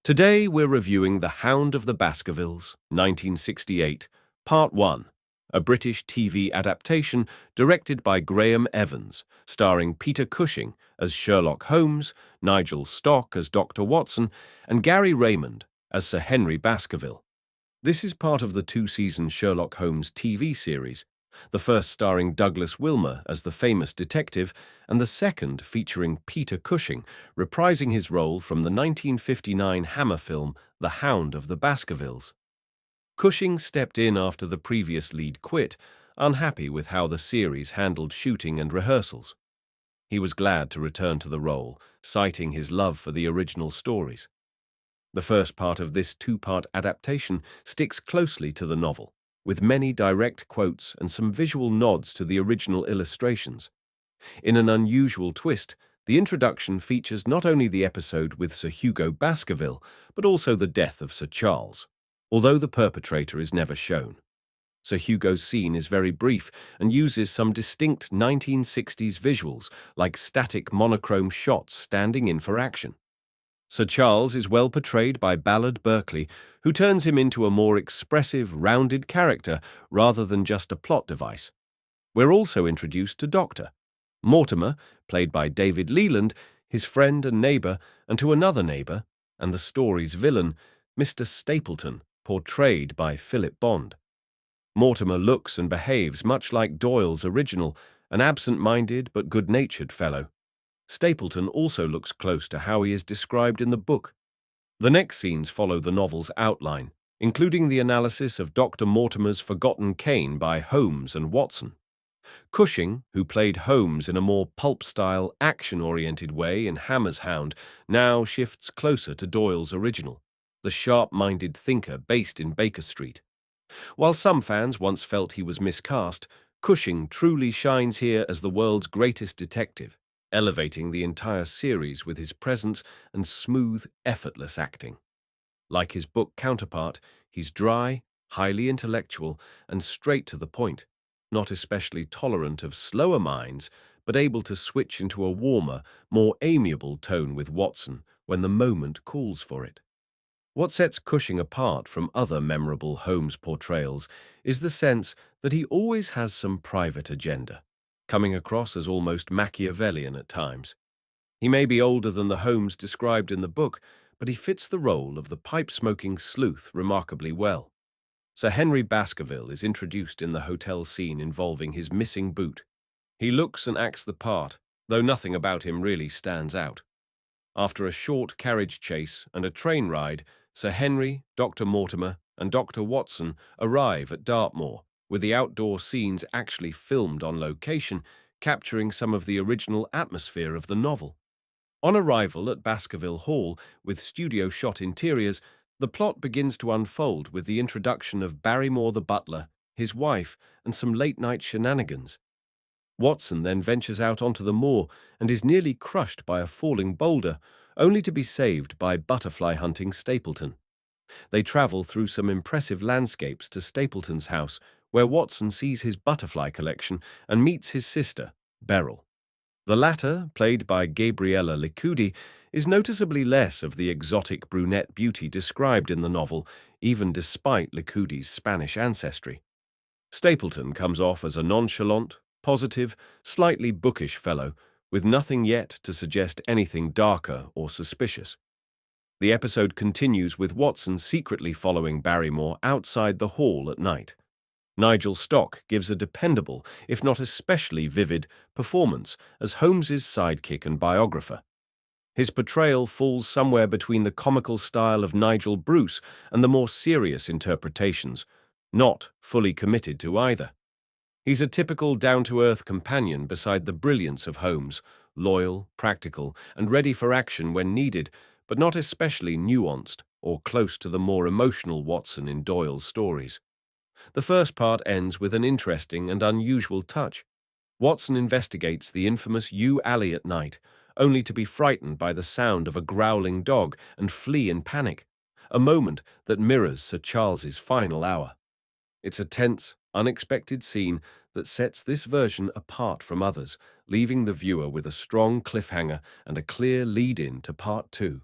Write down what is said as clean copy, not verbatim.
Today we're reviewing The Hound of the Baskervilles, 1968, Part 1, a British TV adaptation directed by Graham Evans, starring Peter Cushing as Sherlock Holmes, Nigel Stock as Dr. Watson, and Gary Raymond as Sir Henry Baskerville. This is part of the two-season Sherlock Holmes TV series, the first starring Douglas Wilmer as the famous detective, and the second featuring Peter Cushing, reprising his role from the 1959 Hammer film The Hound of the Baskervilles. Cushing stepped in after the previous lead quit, unhappy with how the series handled shooting and rehearsals. He was glad to return to the role, citing his love for the original stories. The first part of this two-part adaptation sticks closely to the novel, with many direct quotes and some visual nods to the original illustrations. In an unusual twist, the introduction features not only the episode with Sir Hugo Baskerville, but also the death of Sir Charles, although the perpetrator is never shown. Sir Hugo's scene is very brief and uses some distinct 1960s visuals, like static monochrome shots standing in for action. Sir Charles is well portrayed by Ballard Berkeley, who turns him into a more expressive, rounded character rather than just a plot device. We're also introduced to Dr. Mortimer, played by David Leland, his friend and neighbour, and to another neighbour, and the story's villain, Mr. Stapleton, portrayed by Philip Bond. Mortimer looks and behaves much like Doyle's original, an absent-minded but good-natured fellow. Stapleton also looks close to how he is described in the book. The next scenes follow the novel's outline, including the analysis of Dr. Mortimer's forgotten cane by Holmes and Watson. Cushing, who played Holmes in a more pulp-style, action-oriented way in Hammer's Hound, now shifts closer to Doyle's original, the sharp-minded thinker based in Baker Street. While some fans once felt he was miscast, Cushing truly shines here as the world's greatest detective, elevating the entire series with his presence and smooth, effortless acting. Like his book counterpart, he's dry, highly intellectual, and straight to the point, not especially tolerant of slower minds, but able to switch into a warmer, more amiable tone with Watson when the moment calls for it. What sets Cushing apart from other memorable Holmes portrayals is the sense that he always has some private agenda, coming across as almost Machiavellian at times. He may be older than the Holmes described in the book, but he fits the role of the pipe-smoking sleuth remarkably well. Sir Henry Baskerville is introduced in the hotel scene involving his missing boot. He looks and acts the part, though nothing about him really stands out. After a short carriage chase and a train ride, Sir Henry, Dr. Mortimer, and Dr. Watson arrive at Dartmoor, with the outdoor scenes actually filmed on location, capturing some of the original atmosphere of the novel. On arrival at Baskerville Hall, with studio-shot interiors, the plot begins to unfold with the introduction of Barrymore the butler, his wife, and some late-night shenanigans. Watson then ventures out onto the moor and is nearly crushed by a falling boulder, only to be saved by butterfly-hunting Stapleton. They travel through some impressive landscapes to Stapleton's house, where Watson sees his butterfly collection and meets his sister, Beryl. The latter, played by Gabriella Licudi, is noticeably less of the exotic brunette beauty described in the novel, even despite Licudi's Spanish ancestry. Stapleton comes off as a nonchalant, positive, slightly bookish fellow, with nothing yet to suggest anything darker or suspicious. The episode continues with Watson secretly following Barrymore outside the hall at night. Nigel Stock gives a dependable, if not especially vivid, performance as Holmes's sidekick and biographer. His portrayal falls somewhere between the comical style of Nigel Bruce and the more serious interpretations, not fully committed to either. He's a typical down-to-earth companion beside the brilliance of Holmes, loyal, practical, and ready for action when needed, but not especially nuanced or close to the more emotional Watson in Doyle's stories. The first part ends with an interesting and unusual touch. Watson investigates the infamous Yew Alley at night, only to be frightened by the sound of a growling dog and flee in panic, a moment that mirrors Sir Charles's final hour. It's a tense, unexpected scene that sets this version apart from others, leaving the viewer with a strong cliffhanger and a clear lead-in to part 2.